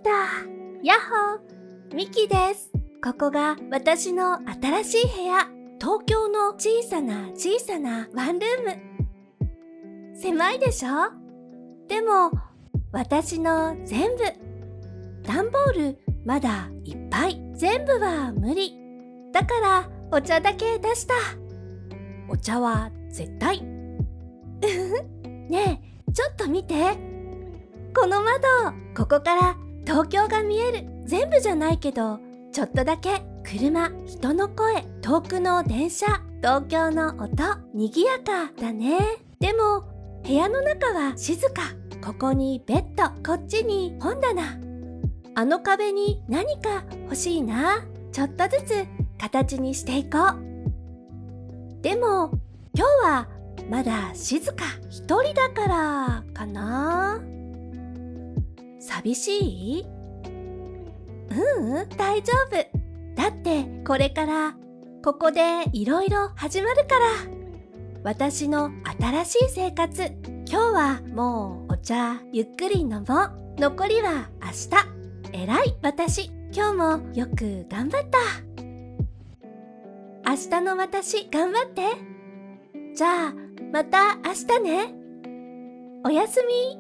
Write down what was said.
た。やっほー、ミキです。ここが私の新しい部屋。東京の小さな小さなワンルーム。狭いでしょ？でも、私の全部。段ボールまだいっぱい。全部は無理。だからお茶だけ出した。お茶は絶対。ねえ、ちょっと見て。この窓、ここから東京が見える。全部じゃないけど、ちょっとだけ車、人の声、遠くの電車、東京の音、賑やかだね。でも、部屋の中は静か。ここにベッド、こっちに本棚。あの壁に何か欲しいな。ちょっとずつ形にしていこう。でも、今日はまだ静か。一人だからかな。寂しい？大丈夫。だってこれからここでいろいろ始まるから。私の新しい生活。今日はもうお茶ゆっくり飲もう。残りは明日。偉い私。今日もよく頑張った。明日の私頑張って。じゃあまた明日ね。おやすみ。